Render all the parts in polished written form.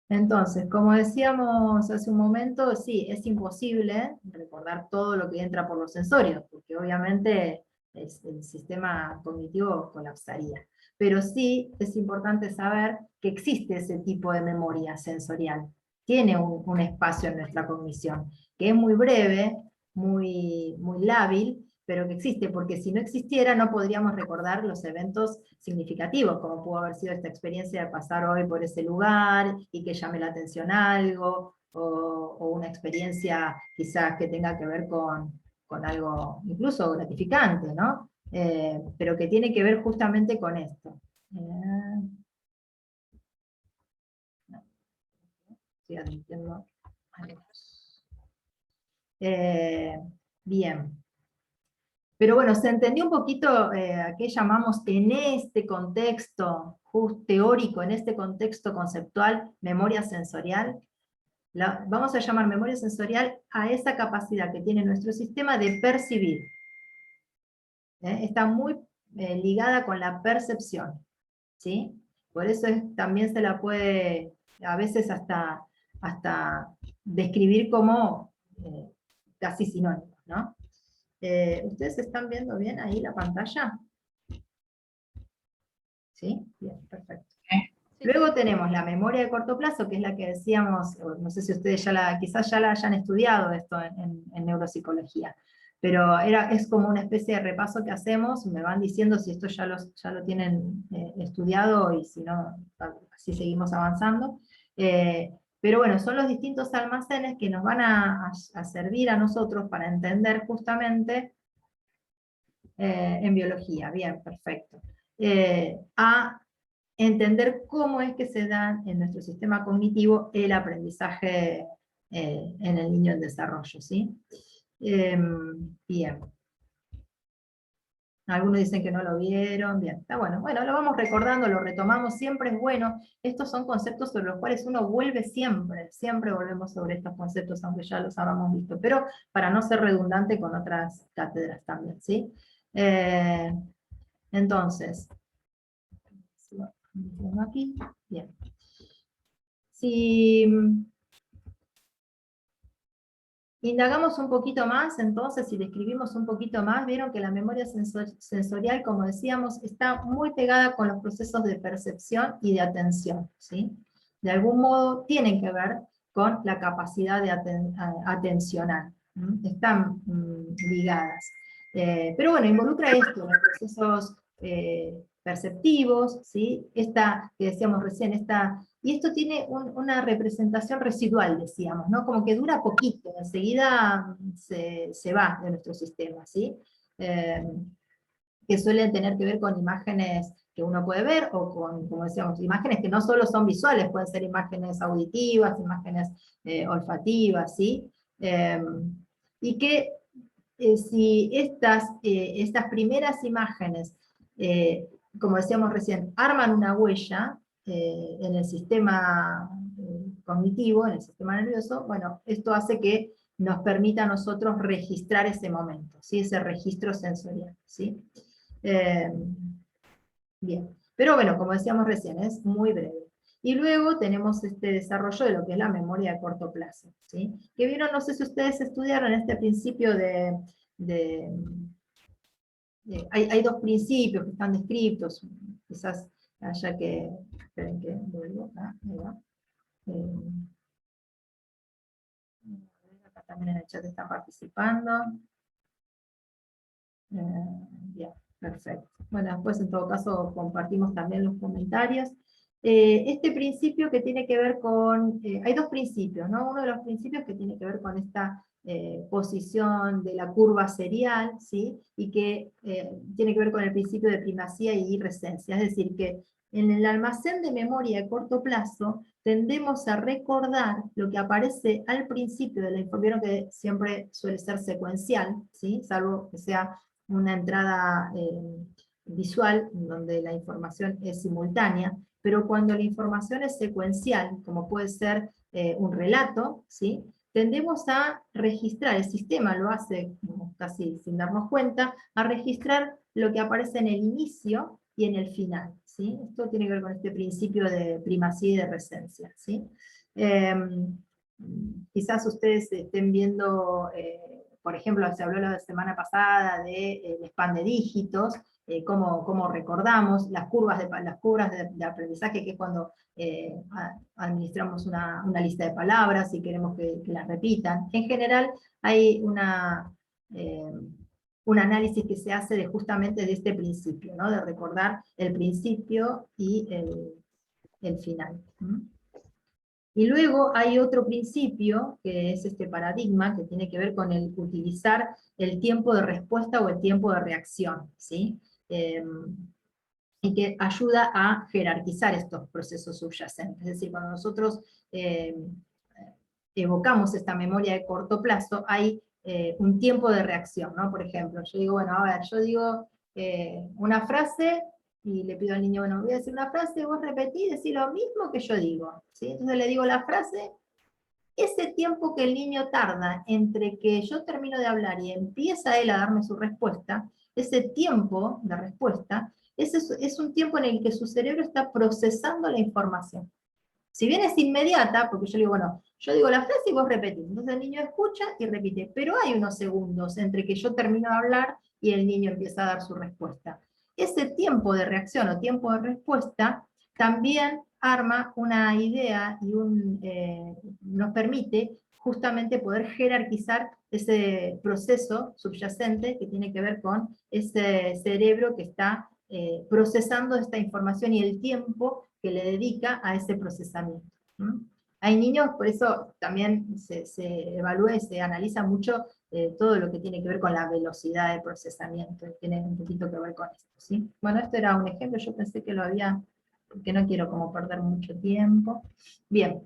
Entonces, como decíamos hace un momento, sí, es imposible recordar todo lo que entra por los sensorios, porque obviamente el sistema cognitivo colapsaría. Pero sí es importante saber que existe ese tipo de memoria sensorial. Tiene un espacio en nuestra cognición, que es muy breve, muy lábil, pero que existe, porque si no existiera no podríamos recordar los eventos significativos, como pudo haber sido esta experiencia de pasar hoy por ese lugar y que llame la atención algo, o una experiencia quizás que tenga que ver con algo incluso gratificante, ¿no? Pero que tiene que ver justamente con esto. Estoy admitiendo. Bien. Pero bueno, se entendió un poquito a qué llamamos en este contexto teórico, en este contexto conceptual, memoria sensorial. Vamos a llamar memoria sensorial a esa capacidad que tiene nuestro sistema de percibir. Está muy ligada con la percepción, ¿sí? Por eso también se la puede, a veces hasta describir como casi sinónimos, ¿no? ¿Ustedes están viendo bien ahí la pantalla? ¿Sí? Bien, perfecto. Luego tenemos la memoria de corto plazo, que es la que decíamos, no sé si ustedes quizás ya la hayan estudiado esto en neuropsicología, pero es como una especie de repaso que hacemos, me van diciendo si esto ya lo tienen estudiado, y si no, así seguimos avanzando. Pero bueno, son los distintos almacenes que nos van a servir a nosotros para entender justamente en biología, bien, perfecto. A entender cómo es que se da en nuestro sistema cognitivo el aprendizaje en el niño en desarrollo, ¿sí? Bien. Algunos dicen que no lo vieron, bien, está bueno. Bueno, lo vamos recordando, lo retomamos, siempre es bueno. Estos son conceptos sobre los cuales uno vuelve siempre volvemos sobre estos conceptos, aunque ya los habíamos visto, pero para no ser redundante con otras cátedras también, ¿sí? Entonces, aquí, bien. Si indagamos un poquito más, entonces, si describimos un poquito más, vieron que la memoria sensorial, como decíamos, está muy pegada con los procesos de percepción y de atención, ¿sí? De algún modo tienen que ver con la capacidad de atencionar, están ligadas. Pero bueno, involucra esto, los procesos perceptivos, ¿sí? Esta que decíamos recién, y esto tiene una representación residual, decíamos, ¿no? Como que dura poquito, enseguida se va de nuestro sistema, ¿sí? Que suelen tener que ver con imágenes que uno puede ver, o con, como decíamos, imágenes que no solo son visuales, pueden ser imágenes auditivas, imágenes olfativas, ¿sí? Y que si estas primeras imágenes, como decíamos recién, arman una huella en el sistema cognitivo, en el sistema nervioso, bueno, esto hace que nos permita a nosotros registrar ese momento, ¿sí? Ese registro sensorial, ¿sí? Bien, pero bueno, como decíamos recién, es muy breve. Y luego tenemos este desarrollo de lo que es la memoria de corto plazo, ¿sí? Que vieron, no sé si ustedes estudiaron este principio hay dos principios que están descritos, quizás haya que, esperen que vuelvo, ahí va. Acá también en el chat están participando. Bien, perfecto. Bueno, después en todo caso compartimos también los comentarios. Este principio que tiene que ver con, hay dos principios, ¿no? Uno de los principios que tiene que ver con esta posición de la curva serial, ¿sí? Y que tiene que ver con el principio de primacía y resencia, es decir, que en el almacén de memoria de corto plazo tendemos a recordar lo que aparece al principio de la información, vieron que siempre suele ser secuencial, ¿sí? Salvo que sea una entrada visual, donde la información es simultánea, pero cuando la información es secuencial, como puede ser un relato, ¿sí? tendemos a registrar, el sistema lo hace casi sin darnos cuenta, a registrar lo que aparece en el inicio y en el final, ¿sí? Esto tiene que ver con este principio de primacía y de resencia, ¿sí? Quizás ustedes estén viendo, por ejemplo, se habló la semana pasada del spam de dígitos, cómo recordamos, las curvas de aprendizaje, que es cuando administramos una lista de palabras y queremos que las repitan. En general hay un análisis que se hace justamente de este principio, ¿no? De recordar el principio y el final. Y luego hay otro principio, que es este paradigma, que tiene que ver con el utilizar el tiempo de respuesta o el tiempo de reacción, ¿sí? Y que ayuda a jerarquizar estos procesos subyacentes. Es decir, cuando nosotros evocamos esta memoria de corto plazo, hay un tiempo de reacción, ¿no? Por ejemplo, yo digo, bueno, a ver, yo digo una frase, y le pido al niño, bueno, voy a decir una frase, vos repetís, decís lo mismo que yo digo, ¿sí? Entonces le digo la frase, ese tiempo que el niño tarda entre que yo termino de hablar y empieza él a darme su respuesta, ese tiempo de respuesta, es un tiempo en el que su cerebro está procesando la información. Si bien es inmediata, porque yo digo, bueno, yo digo la frase y vos repetís, entonces el niño escucha y repite, pero hay unos segundos entre que yo termino de hablar y el niño empieza a dar su respuesta. Ese tiempo de reacción o tiempo de respuesta también arma una idea y nos permite justamente poder jerarquizar ese proceso subyacente que tiene que ver con ese cerebro que está procesando esta información y el tiempo que le dedica a ese procesamiento. Hay niños, por eso también se evalúa y se analiza mucho todo lo que tiene que ver con la velocidad de procesamiento, tiene un poquito que ver con esto, ¿sí? Bueno, esto era un ejemplo, yo pensé que lo había, porque no quiero como perder mucho tiempo. Bien,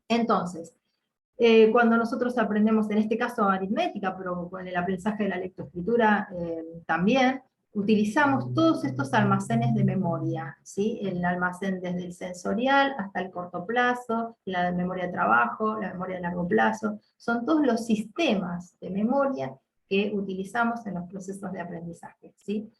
entonces, cuando nosotros aprendemos, en este caso aritmética, pero con el aprendizaje de la lectoescritura también, utilizamos todos estos almacenes de memoria, ¿sí? El almacén desde el sensorial hasta el corto plazo, la de memoria de trabajo, la memoria de largo plazo, son todos los sistemas de memoria que utilizamos en los procesos de aprendizaje, ¿sí?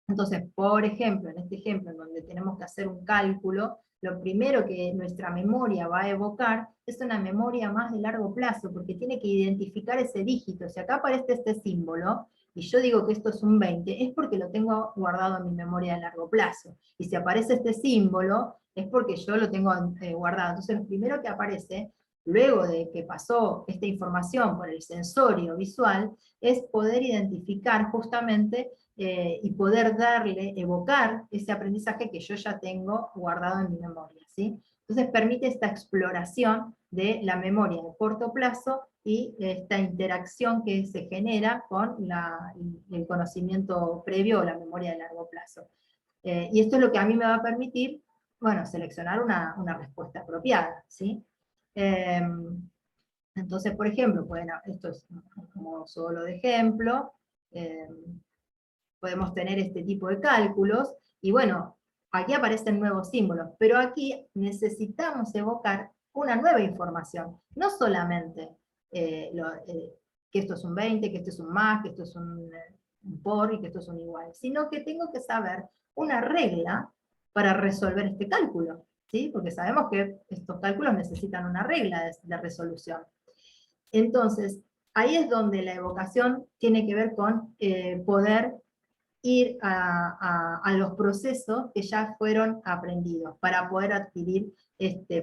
Entonces, por ejemplo, en este ejemplo en donde tenemos que hacer un cálculo, lo primero que nuestra memoria va a evocar es una memoria más de largo plazo, porque tiene que identificar ese dígito. Si acá aparece este símbolo, y yo digo que esto es un 20, es porque lo tengo guardado en mi memoria de largo plazo. Y si aparece este símbolo, es porque yo lo tengo guardado. Entonces, lo primero que aparece, luego de que pasó esta información por el sensorio visual, es poder identificar justamente y poder evocar ese aprendizaje que yo ya tengo guardado en mi memoria, ¿sí? Entonces permite esta exploración de la memoria de corto plazo y esta interacción que se genera con el conocimiento previo o la memoria de largo plazo. Y esto es lo que a mí me va a permitir, bueno, seleccionar una respuesta apropiada, ¿sí? Entonces, por ejemplo, bueno, esto es como solo de ejemplo, podemos tener este tipo de cálculos, y bueno, aquí aparecen nuevos símbolos, pero aquí necesitamos evocar una nueva información, no solamente que esto es un 20, que esto es un más, que esto es un por y que esto es un igual, sino que tengo que saber una regla para resolver este cálculo, ¿sí? Porque sabemos que estos cálculos necesitan una regla de resolución. Entonces, ahí es donde la evocación tiene que ver con poder ir a los procesos que ya fueron aprendidos, para poder adquirir,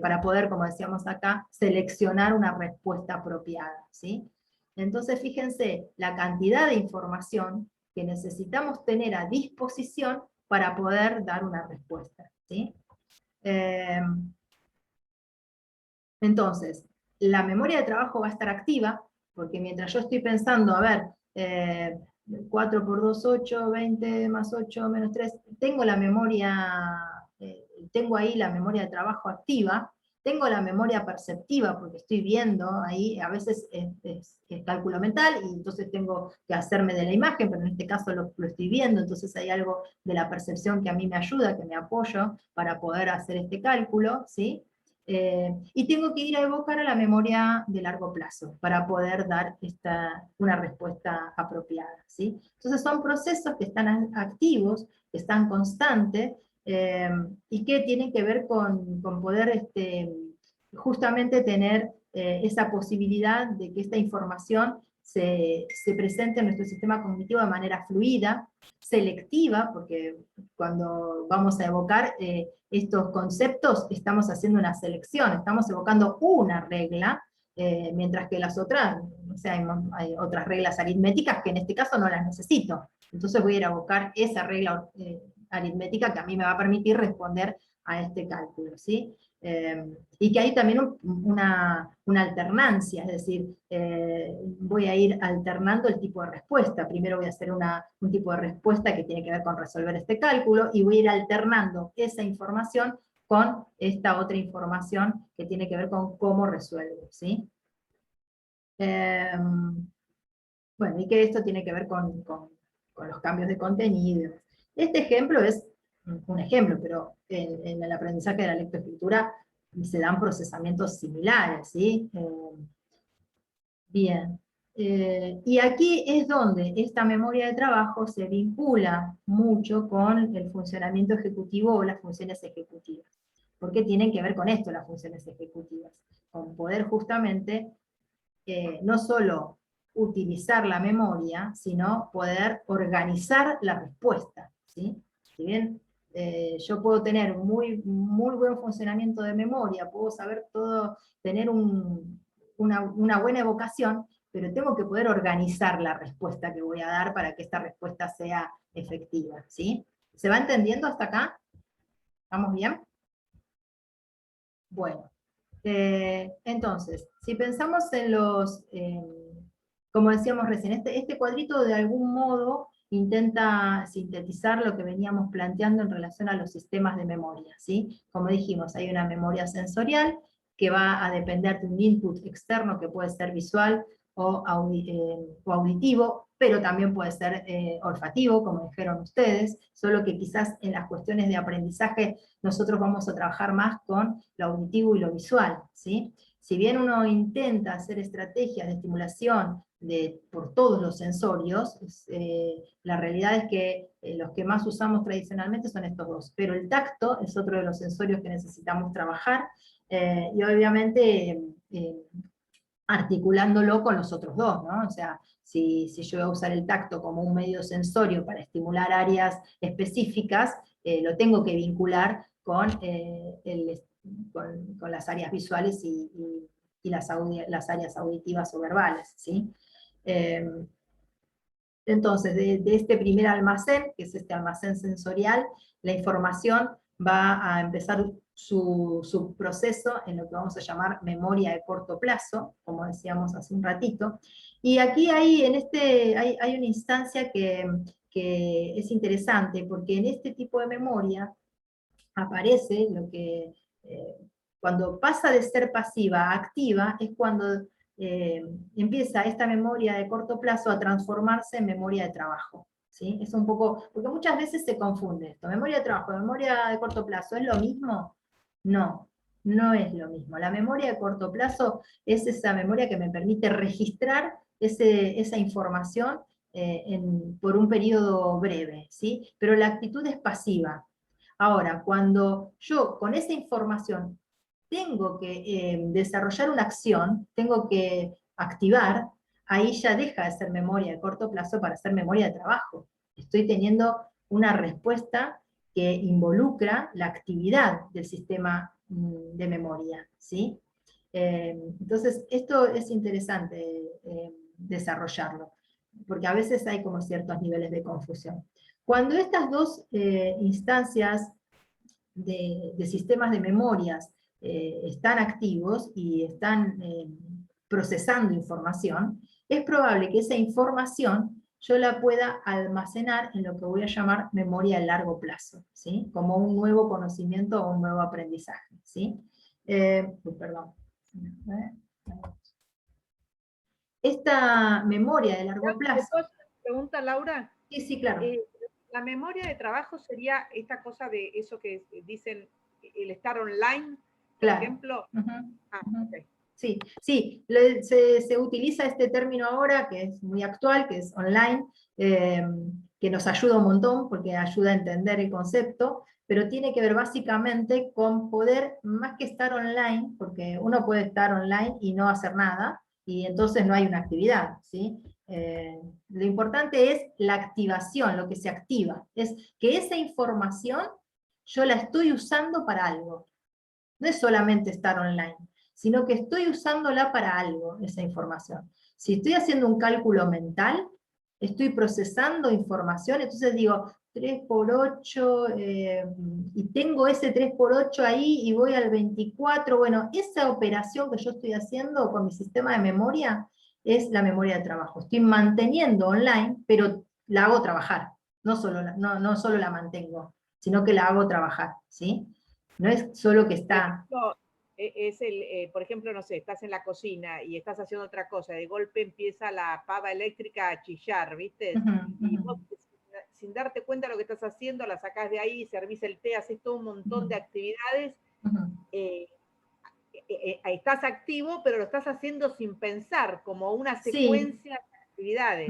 para poder, como decíamos acá, seleccionar una respuesta apropiada, ¿sí? Entonces, fíjense la cantidad de información que necesitamos tener a disposición para poder dar una respuesta, ¿sí? Entonces, la memoria de trabajo va a estar activa, porque mientras yo estoy pensando, a ver, 4 por 2, 8, 20 más 8 menos 3, tengo la memoria, tengo ahí la memoria de trabajo activa, tengo la memoria perceptiva, porque estoy viendo ahí, a veces es cálculo mental, y entonces tengo que hacerme de la imagen, pero en este caso lo estoy viendo, entonces hay algo de la percepción que a mí me ayuda, que me apoyo para poder hacer este cálculo, ¿sí? Y tengo que ir a evocar a la memoria de largo plazo para poder dar una respuesta apropiada, ¿sí? Entonces son procesos que están activos, que están constantes, y que tienen que ver con poder justamente tener esa posibilidad de que esta información se presente en nuestro sistema cognitivo de manera fluida, selectiva, porque cuando vamos a evocar estos conceptos estamos haciendo una selección, estamos evocando una regla, mientras que las otras, o sea, hay otras reglas aritméticas que en este caso no las necesito. Entonces voy a ir a evocar esa regla aritmética que a mí me va a permitir responder a este cálculo, ¿sí? Y que hay también una alternancia, es decir, voy a ir alternando el tipo de respuesta. Primero voy a hacer un tipo de respuesta que tiene que ver con resolver este cálculo, y voy a ir alternando esa información con esta otra información que tiene que ver con cómo resuelvo, ¿sí? Bueno, y que esto tiene que ver con los cambios de contenido. Este ejemplo es un ejemplo, pero en el aprendizaje de la lectoescritura se dan procesamientos similares, ¿sí? Bien. Y aquí es donde esta memoria de trabajo se vincula mucho con el funcionamiento ejecutivo o las funciones ejecutivas. Porque tienen que ver con esto las funciones ejecutivas, con poder justamente no solo utilizar la memoria, sino poder organizar la respuesta, ¿sí? Si bien yo puedo tener muy buen funcionamiento de memoria, puedo saber todo, tener una buena evocación, pero tengo que poder organizar la respuesta que voy a dar para que esta respuesta sea efectiva, ¿sí? ¿Se va entendiendo hasta acá? ¿Estamos bien? Bueno. Entonces, si pensamos en como decíamos recién, este cuadrito de algún modo intenta sintetizar lo que veníamos planteando en relación a los sistemas de memoria, ¿sí? Como dijimos, hay una memoria sensorial que va a depender de un input externo que puede ser visual o auditivo, pero también puede ser olfativo, como dijeron ustedes, solo que quizás en las cuestiones de aprendizaje nosotros vamos a trabajar más con lo auditivo y lo visual, ¿sí? Si bien uno intenta hacer estrategias de estimulación por todos los sensorios, la realidad es que los que más usamos tradicionalmente son estos dos, pero el tacto es otro de los sensorios que necesitamos trabajar, y obviamente articulándolo con los otros dos, ¿no? O sea, si yo voy a usar el tacto como un medio sensorio para estimular áreas específicas, lo tengo que vincular con las áreas visuales y las áreas auditivas o verbales, ¿sí? Entonces, de este primer almacén, que es este almacén sensorial, la información va a empezar su proceso en lo que vamos a llamar memoria de corto plazo, como decíamos hace un ratito. Y aquí hay una instancia que es interesante, porque en este tipo de memoria aparece lo que, cuando pasa de ser pasiva a activa, es cuando empieza esta memoria de corto plazo a transformarse en memoria de trabajo, ¿sí? Es un poco, porque muchas veces se confunde esto, memoria de trabajo, memoria de corto plazo, ¿es lo mismo? No, no es lo mismo. La memoria de corto plazo es esa memoria que me permite registrar esa información por un periodo breve, ¿sí? Pero la actitud es pasiva. Ahora, cuando yo con esa información tengo que desarrollar una acción, tengo que activar, ahí ya deja de ser memoria de corto plazo para ser memoria de trabajo. Estoy teniendo una respuesta que involucra la actividad del sistema de memoria, ¿sí? Entonces, esto es interesante desarrollarlo, porque a veces hay como ciertos niveles de confusión. Cuando estas dos instancias de sistemas de memorias están activos y están procesando información, es probable que esa información yo la pueda almacenar en lo que voy a llamar memoria a largo plazo, ¿sí? Como un nuevo conocimiento o un nuevo aprendizaje, ¿sí? Perdón. Esta memoria de largo plazo... Pregunta, Laura. Sí, sí, claro. La memoria de trabajo sería esta cosa de eso que dicen el estar online, Claro. ejemplo. Ok. Sí, sí, se utiliza este término ahora, que es muy actual, que es online, que nos ayuda un montón, porque ayuda a entender el concepto, pero tiene que ver básicamente con poder, más que estar online, porque uno puede estar online y no hacer nada, y entonces no hay una actividad, ¿sí? Lo importante es la activación, lo que se activa, es que esa información yo la estoy usando para algo. No es solamente estar online, sino que estoy usándola para algo, esa información. Si estoy haciendo un cálculo mental, estoy procesando información, entonces digo, 3 por 8, y tengo ese 3 por 8 ahí, y voy al 24, bueno, esa operación que yo estoy haciendo con mi sistema de memoria, es la memoria de trabajo. Estoy manteniendo online, pero la hago trabajar, no solo la mantengo, sino que la hago trabajar, ¿sí? No es solo que está... Por ejemplo, no sé, estás en la cocina y estás haciendo otra cosa, de golpe empieza la pava eléctrica a chillar, ¿viste? Y vos, sin darte cuenta de lo que estás haciendo, la sacás de ahí, servís el té, haces todo un montón de actividades. Estás activo, pero lo estás haciendo sin pensar, como una secuencia de actividades.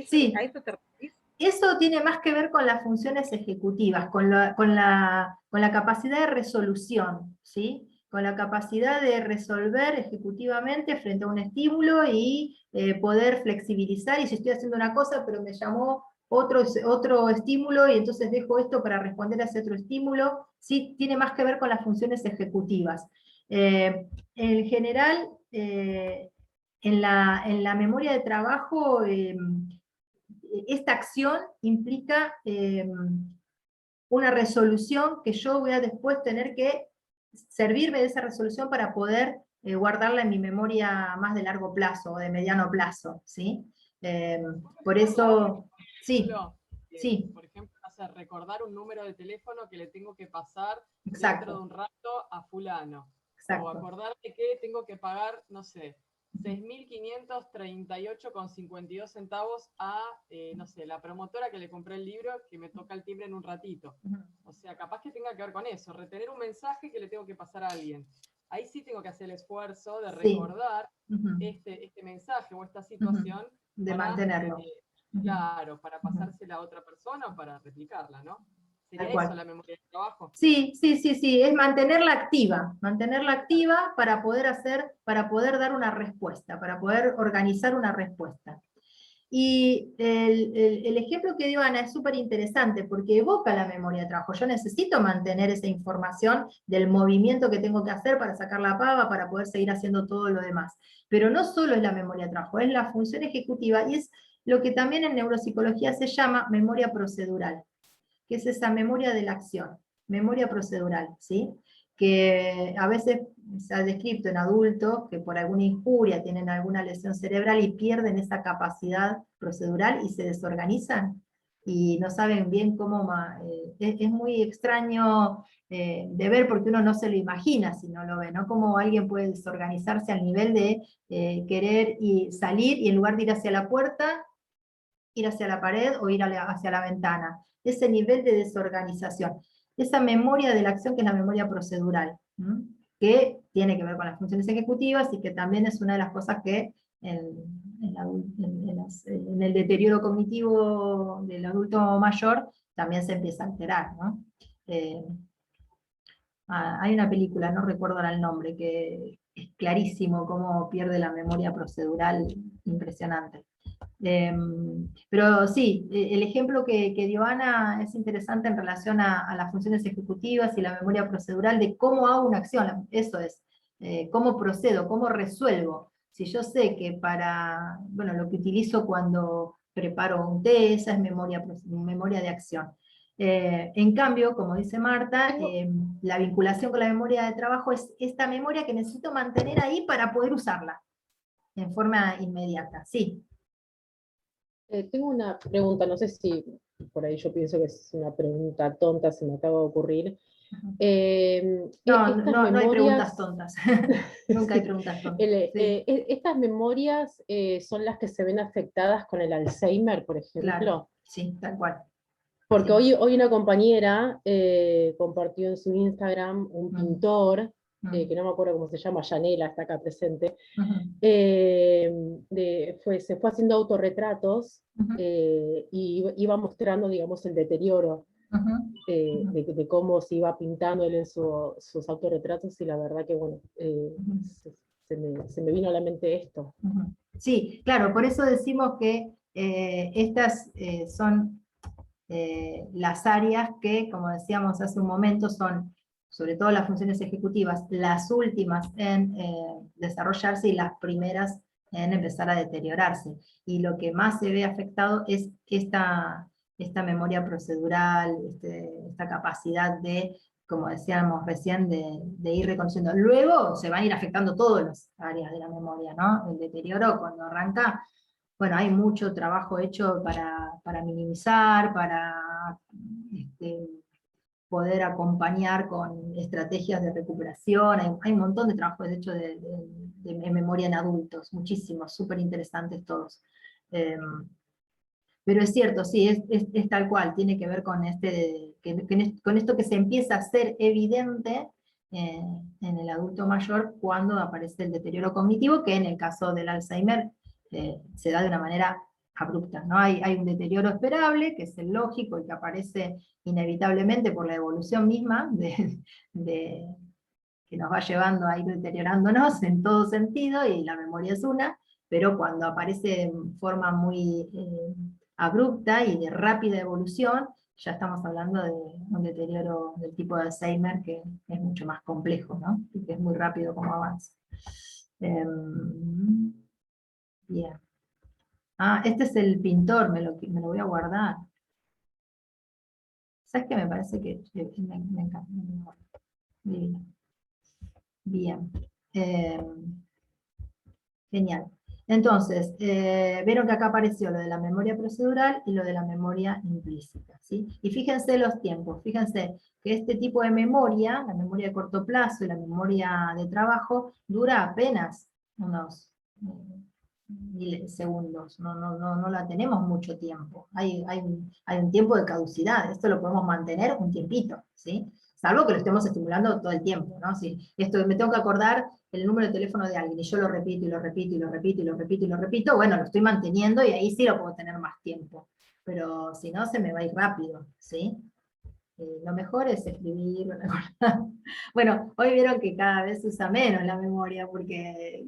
Sí. ¿A eso te referís? Eso tiene más que ver con las funciones ejecutivas, con la capacidad de resolución, ¿sí? Con la capacidad de resolver ejecutivamente frente a un estímulo y poder flexibilizar, y si estoy haciendo una cosa, pero me llamó otro estímulo, y entonces dejo esto para responder a ese otro estímulo, sí, tiene más que ver con las funciones ejecutivas. En general, en la memoria de trabajo, esta acción implica una resolución que yo voy a después tener que servirme de esa resolución para poder guardarla en mi memoria más de largo plazo o de mediano plazo, ¿sí? Por eso, sí, sí. Por ejemplo, recordar un número de teléfono que le tengo que pasar Exacto. dentro de un rato a fulano. Exacto. O acordarme que tengo que pagar, no sé, 6.538,52 centavos a, no sé, la promotora que le compré el libro, que me toca el timbre en un ratito. O sea, capaz que tenga que ver con eso, retener un mensaje que le tengo que pasar a alguien. Ahí sí tengo que hacer el esfuerzo de recordar este mensaje o esta situación. De para, mantenerlo. Claro, para pasársela a otra persona o para replicarla, ¿no? ¿Sería Tal cual. eso la memoria de trabajo? Sí, es mantenerla activa para poder dar una respuesta, para poder organizar una respuesta. Y el ejemplo que dio Ana es súper interesante, porque evoca la memoria de trabajo. Yo necesito mantener esa información del movimiento que tengo que hacer para sacar la pava, para poder seguir haciendo todo lo demás. Pero no solo es la memoria de trabajo, es la función ejecutiva, y es lo que también en neuropsicología se llama memoria procedural, que es esa memoria de la acción, memoria procedural, ¿sí? Que a veces se ha descrito en adultos que por alguna injuria tienen alguna lesión cerebral y pierden esa capacidad procedural y se desorganizan y no saben bien cómo, es muy extraño de ver, porque uno no se lo imagina si no lo ve, ¿no? Cómo alguien puede desorganizarse al nivel de querer salir, y en lugar de ir hacia la puerta, ir hacia la pared o ir hacia la ventana. Ese nivel de desorganización. Esa memoria de la acción, que es la memoria procedural, que tiene que ver con las funciones ejecutivas, y que también es una de las cosas que en el deterioro cognitivo del adulto mayor también se empieza a alterar, ¿no? Hay una película, no recuerdo ahora el nombre, que es clarísimo cómo pierde la memoria procedural, impresionante. Pero sí, el ejemplo que dio Ana es interesante en relación a las funciones ejecutivas y la memoria procedural, de cómo hago una acción, eso es, cómo procedo, cómo resuelvo. Si yo sé que lo que utilizo cuando preparo un té, esa es memoria de acción. En cambio, como dice Marta, la vinculación con la memoria de trabajo es esta memoria que necesito mantener ahí para poder usarla en forma inmediata. Sí. Tengo una pregunta, no sé si por ahí yo pienso que es una pregunta tonta, se me acaba de ocurrir. No hay preguntas tontas. Nunca hay preguntas tontas. ¿Estas memorias son las que se ven afectadas con el Alzheimer, por ejemplo? Claro, sí, tal cual. Porque hoy una compañera compartió en su Instagram un pintor que no me acuerdo cómo se llama, Yanela, está acá presente, se fue haciendo autorretratos y iba mostrando, digamos, el deterioro de cómo se iba pintando él en sus autorretratos, y la verdad que, bueno, se me vino a la mente esto. Sí, claro, por eso decimos que estas son las áreas que, como decíamos hace un momento, son sobre todo las funciones ejecutivas, las últimas en desarrollarse y las primeras en empezar a deteriorarse. Y lo que más se ve afectado es esta memoria procedural, esta capacidad de, como decíamos recién, de ir reconociendo. Luego se van a ir afectando todas las áreas de la memoria, ¿no? El deterioro cuando arranca, bueno, hay mucho trabajo hecho para minimizar, para poder acompañar con estrategias de recuperación. Hay un montón de trabajos hecho de memoria en adultos, muchísimos, súper interesantes todos. Pero es cierto, sí, es tal cual, tiene que ver con, con esto que se empieza a ser evidente en el adulto mayor cuando aparece el deterioro cognitivo, que en el caso del Alzheimer se da de una manera abrupta, ¿no? Hay un deterioro esperable, que es el lógico y que aparece inevitablemente por la evolución misma, que nos va llevando a ir deteriorándonos en todo sentido, y la memoria es una, pero cuando aparece en forma muy abrupta y de rápida evolución, ya estamos hablando de un deterioro del tipo de Alzheimer que es mucho más complejo, ¿no? Y que es muy rápido como avanza. Bien. Ah, este es el pintor, me lo voy a guardar. ¿Sabes qué? Me parece que me encanta. Divino. Bien. Genial. Entonces, vieron que acá apareció lo de la memoria procedural y lo de la memoria implícita, ¿sí? Y fíjense los tiempos, fíjense que este tipo de memoria, la memoria de corto plazo y la memoria de trabajo, dura apenas unos milisegundos, no la tenemos mucho tiempo. Hay un tiempo de caducidad, esto lo podemos mantener un tiempito, ¿sí? Salvo que lo estemos estimulando todo el tiempo, ¿no? Si esto me tengo que acordar el número de teléfono de alguien, y yo lo repito, y lo repito, y lo repito, y lo repito, y lo repito, bueno, lo estoy manteniendo, y ahí sí lo puedo tener más tiempo. Pero si no, se me va a ir rápido, ¿sí? Lo mejor es escribir, recordar. Bueno, hoy vieron que cada vez se usa menos la memoria, porque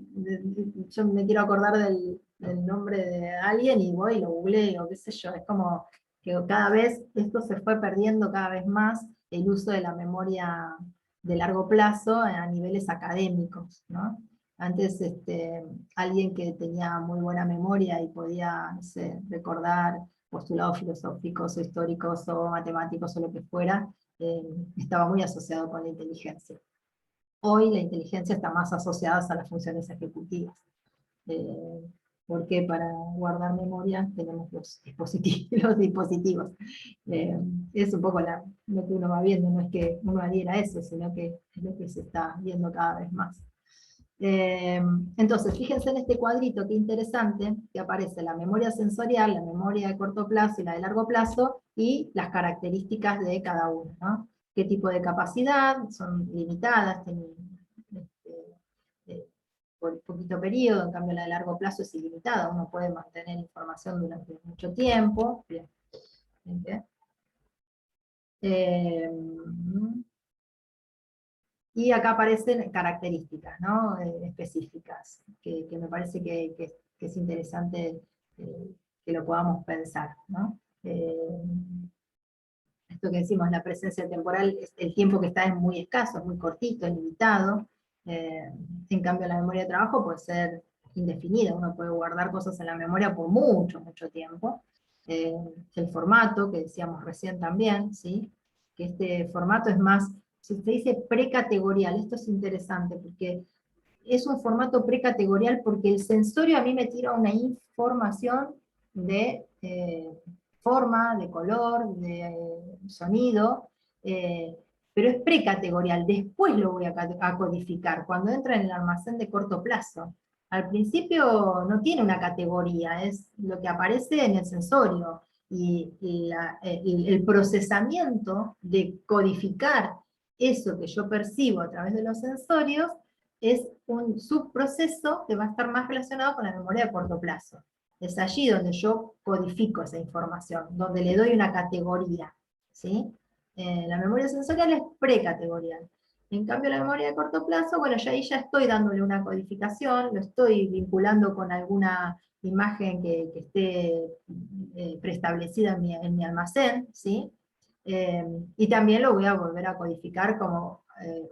yo me quiero acordar del nombre de alguien, y voy y lo googleo, qué sé yo, es como que cada vez esto se fue perdiendo cada vez más, el uso de la memoria de largo plazo a niveles académicos, ¿no? Antes alguien que tenía muy buena memoria y podía, no sé, recordar postulados filosóficos o históricos o matemáticos o lo que fuera, estaba muy asociado con la inteligencia. Hoy la inteligencia está más asociada a las funciones ejecutivas. Porque para guardar memoria tenemos los dispositivos. Es un poco lo que uno va viendo, no es que uno adhiera a eso, sino que es lo que se está viendo cada vez más. Entonces, fíjense en este cuadrito, qué interesante, que aparece la memoria sensorial, la memoria de corto plazo y la de largo plazo, y las características de cada uno, ¿no? Qué tipo de capacidad, son limitadas, tienen por poquito periodo, en cambio la de largo plazo es ilimitada, uno puede mantener información durante mucho tiempo. Bien. Bien. Y acá aparecen características, ¿no? Específicas, que me parece que es interesante que lo podamos pensar, ¿no? Esto que decimos, la presencia temporal, el tiempo que está es muy escaso, es muy cortito, limitado. En cambio la memoria de trabajo puede ser indefinida, uno puede guardar cosas en la memoria por mucho, mucho tiempo. El formato, que decíamos recién también, ¿sí? Que este formato es más, se dice precategorial, esto es interesante, porque es un formato precategorial porque el sensorio a mí me tira una información de forma, de color, de sonido, pero es precategorial, después lo voy a codificar, cuando entra en el almacén de corto plazo. Al principio no tiene una categoría, es lo que aparece en el sensorio, y el procesamiento de codificar eso que yo percibo a través de los sensorios es un subproceso que va a estar más relacionado con la memoria de corto plazo. Es allí donde yo codifico esa información, donde le doy una categoría, ¿sí? La memoria sensorial es precategorial. En cambio, la memoria de corto plazo, bueno, ya ahí ya estoy dándole una codificación, lo estoy vinculando con alguna imagen que esté preestablecida en mi almacén, ¿sí? Y también lo voy a volver a codificar como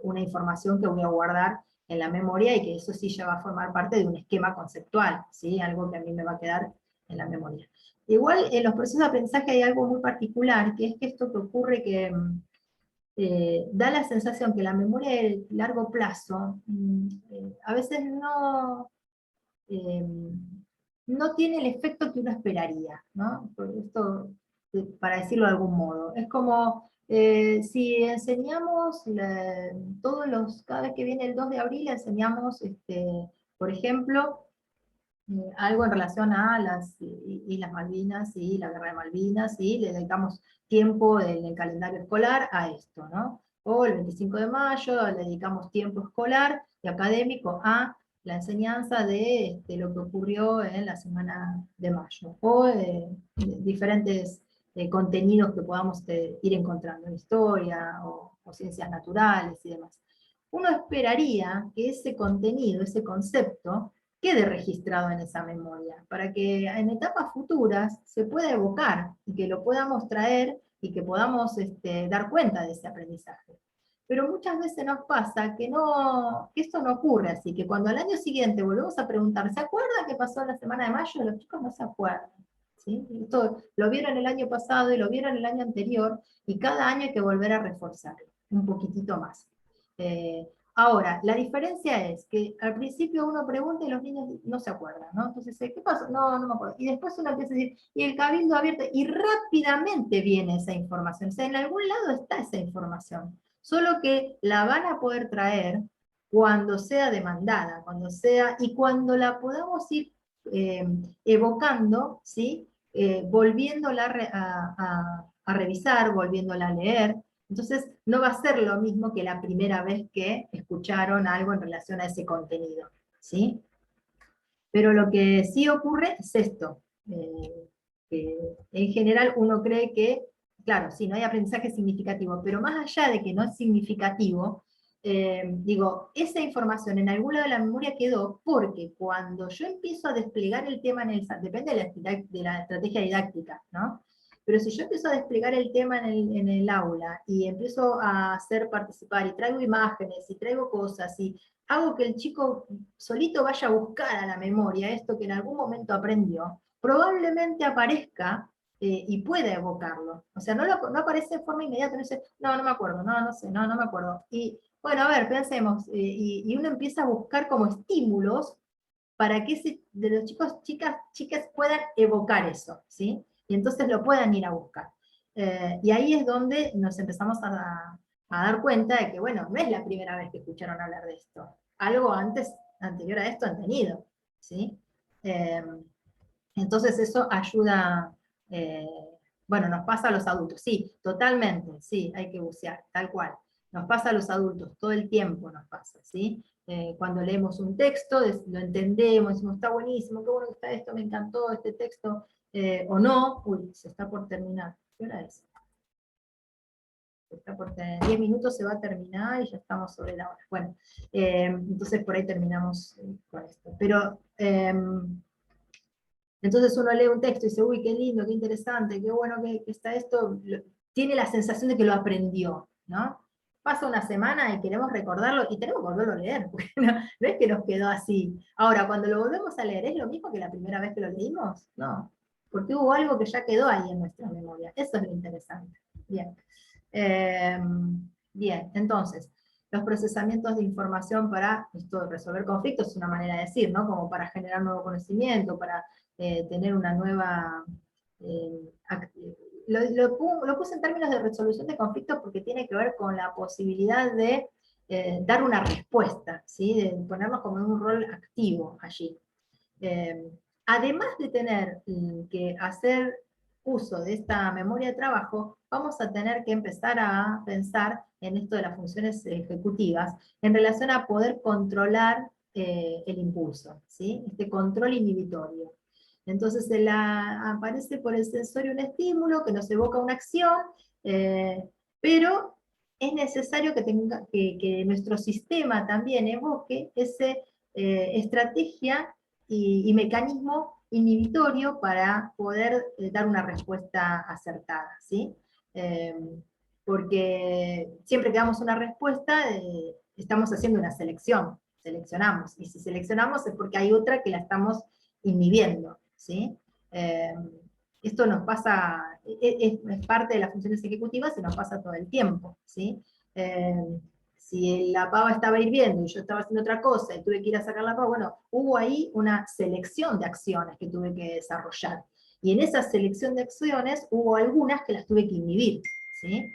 una información que voy a guardar en la memoria y que eso sí ya va a formar parte de un esquema conceptual, ¿sí? Algo que a mí me va a quedar en la memoria. Igual en los procesos de aprendizaje hay algo muy particular, que es que esto que ocurre que da la sensación que la memoria de largo plazo a veces no tiene el efecto que uno esperaría, ¿no? Por esto, para decirlo de algún modo. Es como si enseñamos cada vez que viene el 2 de abril, enseñamos, por ejemplo, algo en relación a las Islas Malvinas y la Guerra de Malvinas, y le dedicamos tiempo en el calendario escolar a esto, ¿no? O el 25 de mayo le dedicamos tiempo escolar y académico a la enseñanza de lo que ocurrió en la semana de mayo, o diferentes contenidos que podamos ir encontrando, historia o ciencias naturales y demás. Uno esperaría que ese contenido, ese concepto, quede registrado en esa memoria, para que en etapas futuras se pueda evocar, y que lo podamos traer, y que podamos dar cuenta de ese aprendizaje. Pero muchas veces nos pasa que esto no ocurre así, que cuando al año siguiente volvemos a preguntar, ¿se acuerdan qué pasó en la semana de mayo? Los chicos no se acuerdan. ¿Sí? Esto lo vieron el año pasado y lo vieron el año anterior, y cada año hay que volver a reforzarlo, un poquitito más. Ahora, la diferencia es que al principio uno pregunta y los niños no se acuerdan, ¿no? Entonces, ¿qué pasó? No, no me acuerdo. Y después uno empieza a decir, y el cabildo abierto, y rápidamente viene esa información. O sea, en algún lado está esa información. Solo que la van a poder traer cuando sea demandada, y cuando la podamos ir evocando, ¿sí? Volviéndola a revisar, volviéndola a leer. Entonces, no va a ser lo mismo que la primera vez que escucharon algo en relación a ese contenido, ¿sí? Pero lo que sí ocurre es esto, que en general uno cree que, claro, sí, no hay aprendizaje significativo, pero más allá de que no es significativo, digo, esa información en algún lado de la memoria quedó, porque cuando yo empiezo a desplegar el tema depende de la estrategia didáctica, ¿no? Pero si yo empiezo a desplegar el tema en el aula, y empiezo a hacer participar, y traigo imágenes, y traigo cosas, y hago que el chico solito vaya a buscar a la memoria esto que en algún momento aprendió, probablemente aparezca y pueda evocarlo. O sea, no aparece de forma inmediata, no dice, no me acuerdo, no sé, no me acuerdo. Y bueno, a ver, pensemos, y uno empieza a buscar como estímulos para que de los chicos, chicas puedan evocar eso, ¿sí? Y entonces lo puedan ir a buscar. Y ahí es donde nos empezamos a dar cuenta de que, bueno, no es la primera vez que escucharon hablar de esto. Algo anterior a esto han tenido, ¿sí? Entonces eso ayuda, bueno, nos pasa a los adultos, sí, totalmente, sí, hay que bucear, tal cual. Nos pasa a los adultos, todo el tiempo nos pasa, ¿sí? Cuando leemos un texto, lo entendemos, decimos, está buenísimo, qué bueno que está esto, me encantó este texto, o no, uy, se está por terminar. ¿Qué hora es? Está por 10 minutos se va a terminar y ya estamos sobre la hora. Bueno, entonces por ahí terminamos con esto. Pero, entonces uno lee un texto y dice, uy, qué lindo, qué interesante, qué bueno que está esto, tiene la sensación de que lo aprendió, ¿no? Pasa una semana y queremos recordarlo, y tenemos que volverlo a leer, porque no es que nos quedó así. Ahora, cuando lo volvemos a leer, ¿es lo mismo que la primera vez que lo leímos? No, porque hubo algo que ya quedó ahí en nuestra memoria. Eso es lo interesante. Bien. Bien, entonces, los procesamientos de información para resolver conflictos es una manera de decir, ¿no? Como para generar nuevo conocimiento, para tener una nueva... lo puse en términos de resolución de conflictos porque tiene que ver con la posibilidad de dar una respuesta, ¿sí? De ponernos como en un rol activo allí. Además de tener que hacer uso de esta memoria de trabajo, vamos a tener que empezar a pensar en esto de las funciones ejecutivas, en relación a poder controlar el impulso, ¿sí? Este control inhibitorio. Entonces aparece por el sensorio un estímulo que nos evoca una acción, pero es necesario que nuestro sistema también evoque esa estrategia y mecanismo inhibitorio para poder dar una respuesta acertada, ¿sí? Porque siempre que damos una respuesta, estamos haciendo una selección, seleccionamos, y si seleccionamos es porque hay otra que la estamos inhibiendo, ¿sí? Esto nos pasa, es parte de las funciones ejecutivas y nos pasa todo el tiempo, ¿sí? Si la pava estaba hirviendo y yo estaba haciendo otra cosa y tuve que ir a sacar la pava, bueno, hubo ahí una selección de acciones que tuve que desarrollar. Y en esa selección de acciones hubo algunas que las tuve que inhibir, ¿sí?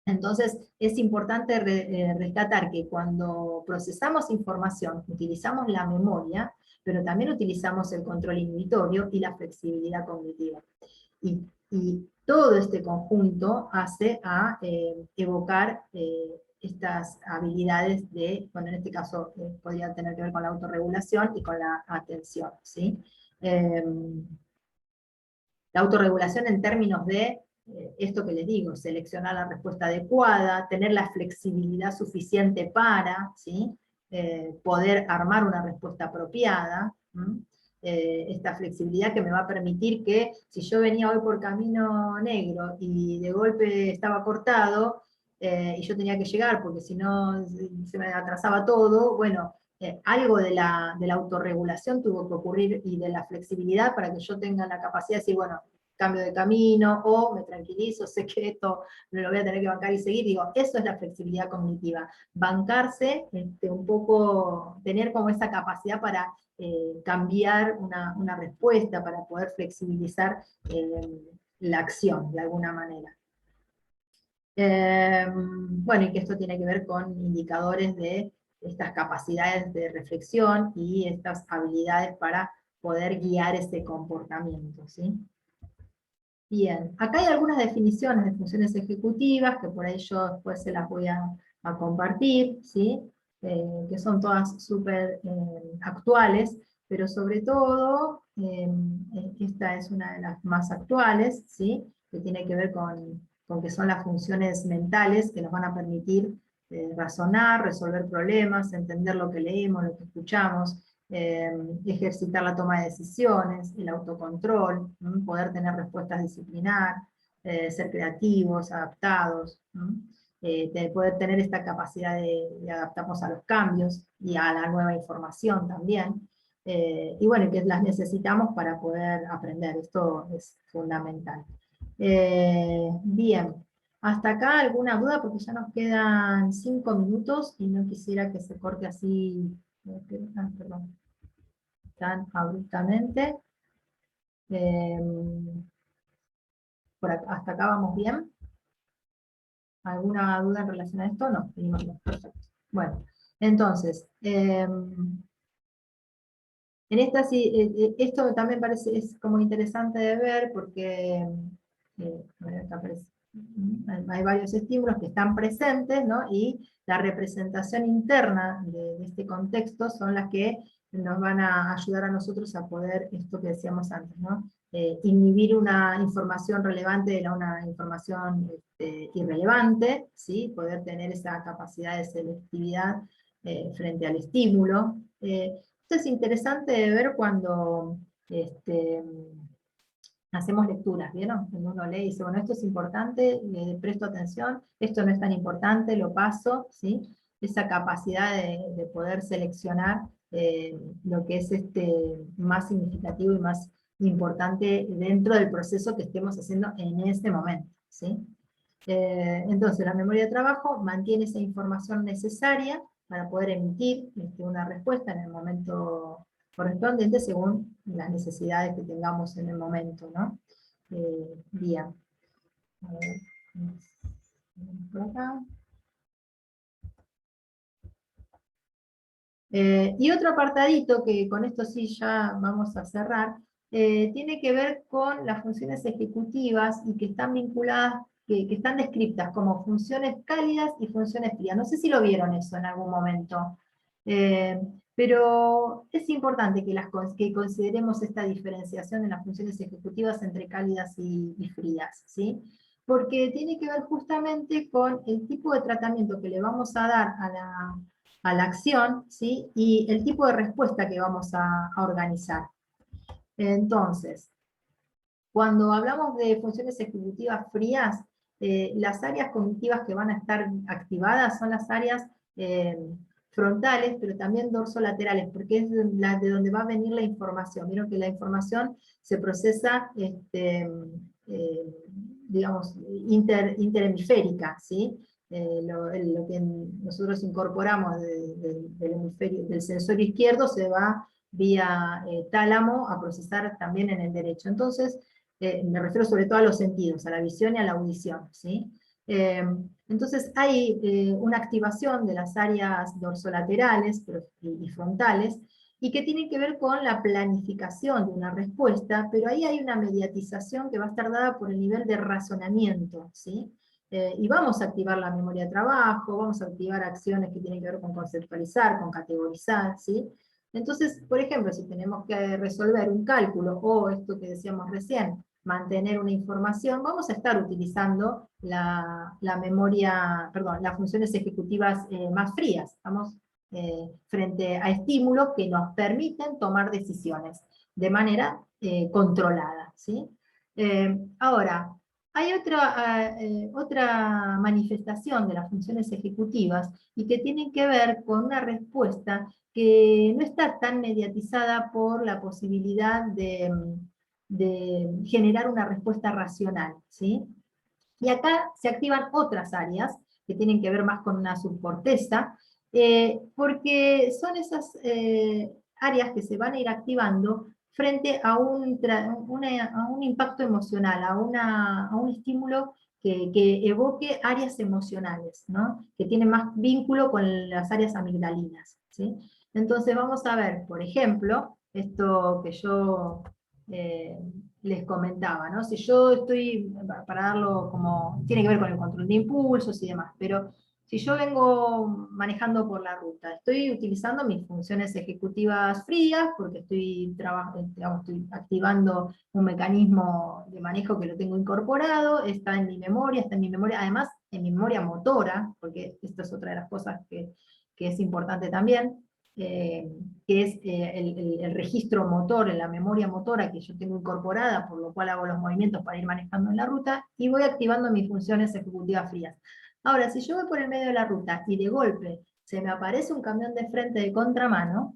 Entonces, es importante rescatar que cuando procesamos información, utilizamos la memoria, pero también utilizamos el control inhibitorio y la flexibilidad cognitiva. Y todo este conjunto hace a evocar estas habilidades de, bueno, en este caso podría tener que ver con la autorregulación y con la atención, ¿sí? La autorregulación en términos de esto que les digo, seleccionar la respuesta adecuada, tener la flexibilidad suficiente para, ¿sí? Poder armar una respuesta apropiada, esta flexibilidad que me va a permitir que, si yo venía hoy por camino negro y de golpe estaba cortado, y yo tenía que llegar porque si no se me atrasaba todo, bueno, algo de la autorregulación tuvo que ocurrir y de la flexibilidad para que yo tenga la capacidad de decir, bueno, cambio de camino, o me tranquilizo, sé que esto me lo voy a tener que bancar y seguir, digo, eso es la flexibilidad cognitiva, bancarse, un poco, tener como esa capacidad para cambiar una respuesta, para poder flexibilizar la acción, de alguna manera. Bueno, y que esto tiene que ver con indicadores de estas capacidades de reflexión y estas habilidades para poder guiar ese comportamiento, ¿sí? Bien, acá hay algunas definiciones de funciones ejecutivas, que por ahí yo después se las voy a compartir, ¿sí? Que son todas súper actuales, pero sobre todo, esta es una de las más actuales, ¿sí? Que tiene que ver con que son las funciones mentales que nos van a permitir razonar, resolver problemas, entender lo que leemos, lo que escuchamos, ejercitar la toma de decisiones, el autocontrol, poder tener respuestas disciplinar, ser creativos, adaptados, de poder tener esta capacidad de adaptarnos a los cambios y a la nueva información también. Y bueno, que las necesitamos para poder aprender, esto es fundamental. Bien, hasta acá alguna duda, porque ya nos quedan 5 minutos y no quisiera que se corte así, perdón, tan abruptamente. ¿Hasta acá vamos bien? ¿Alguna duda en relación a esto? No, seguimos bien, perfecto. Bueno, entonces, en esta sí, esto también parece, es como interesante de ver, porque acá aparece, hay varios estímulos que están presentes, ¿no? Y la representación interna de este contexto son las que nos van a ayudar a nosotros a poder, esto que decíamos antes, ¿no? Inhibir una información relevante de una información irrelevante, ¿sí? Poder tener esa capacidad de selectividad frente al estímulo. Esto es interesante de ver cuando hacemos lecturas, ¿vieron? Cuando uno lee y dice, bueno, esto es importante, le presto atención, esto no es tan importante, lo paso, ¿sí? Esa capacidad de poder seleccionar lo que es más significativo y más importante dentro del proceso que estemos haciendo en ese momento, ¿sí? Entonces, la memoria de trabajo mantiene esa información necesaria para poder emitir una respuesta en el momento correspondiente según las necesidades que tengamos en el momento, ¿no? Bien. A ver, por acá. Y otro apartadito, que con esto sí ya vamos a cerrar, tiene que ver con las funciones ejecutivas y que están vinculadas, que están descritas como funciones cálidas y funciones frías. No sé si lo vieron eso en algún momento. Pero es importante que consideremos esta diferenciación de las funciones ejecutivas entre cálidas y frías, ¿sí? Porque tiene que ver justamente con el tipo de tratamiento que le vamos a dar a la acción, ¿sí? Y el tipo de respuesta que vamos a organizar. Entonces, cuando hablamos de funciones ejecutivas frías, las áreas cognitivas que van a estar activadas son las áreas frontales, pero también dorsolaterales, porque es de donde va a venir la información. Vieron que la información se procesa, digamos, interhemisférica, ¿sí? Lo que nosotros incorporamos del sensorio izquierdo se va vía tálamo a procesar también en el derecho. Entonces, me refiero sobre todo a los sentidos, a la visión y a la audición, ¿sí? Entonces hay una activación de las áreas dorsolaterales y frontales, y que tiene que ver con la planificación de una respuesta, pero ahí hay una mediatización que va a estar dada por el nivel de razonamiento, ¿sí? Y vamos a activar la memoria de trabajo, vamos a activar acciones que tienen que ver con conceptualizar, con categorizar, ¿sí? Entonces, por ejemplo, si tenemos que resolver un cálculo, o esto que decíamos recién, mantener una información, vamos a estar utilizando la memoria, perdón, las funciones ejecutivas más frías. Estamos frente a estímulos que nos permiten tomar decisiones de manera controlada, ¿sí? Ahora, hay otra manifestación de las funciones ejecutivas y que tienen que ver con una respuesta que no está tan mediatizada por la posibilidad de generar una respuesta racional, ¿sí? Y acá se activan otras áreas que tienen que ver más con una subcorteza, porque son esas áreas que se van a ir activando frente a un impacto emocional, a un estímulo que evoque áreas emocionales, ¿no? Que tienen más vínculo con las áreas amigdalinas, ¿sí? Entonces vamos a ver, por ejemplo, esto que yo les comentaba, ¿no? Si yo estoy, para darlo como, tiene que ver con el control de impulsos y demás, pero si yo vengo manejando por la ruta, estoy utilizando mis funciones ejecutivas frías, porque digamos, estoy activando un mecanismo de manejo que lo tengo incorporado, está en mi memoria, además en mi memoria motora, porque esto es otra de las cosas que es importante también, que es el registro motor, en la memoria motora que yo tengo incorporada, por lo cual hago los movimientos para ir manejando en la ruta, y voy activando mis funciones ejecutivas frías. Ahora, si yo voy por el medio de la ruta y de golpe se me aparece un camión de frente de contramano,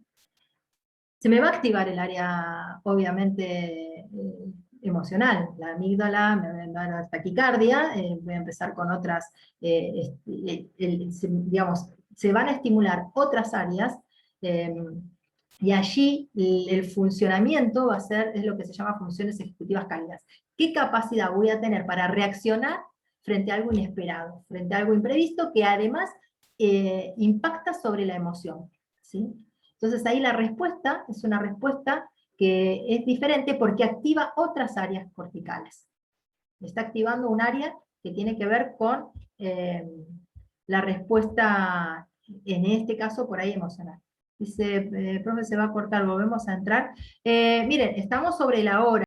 se me va a activar el área, obviamente, emocional, la amígdala, me va a dar taquicardia, voy a empezar con otras, digamos, se van a estimular otras áreas, y allí el funcionamiento va a ser, es lo que se llama funciones ejecutivas cálidas. ¿Qué capacidad voy a tener para reaccionar frente a algo inesperado, frente a algo imprevisto, que además impacta sobre la emoción, ¿sí? Entonces ahí la respuesta es una respuesta que es diferente porque activa otras áreas corticales. Está activando un área que tiene que ver con la respuesta, en este caso por ahí emocional. Dice, profe, se va a cortar, volvemos a entrar. Miren, estamos sobre la hora.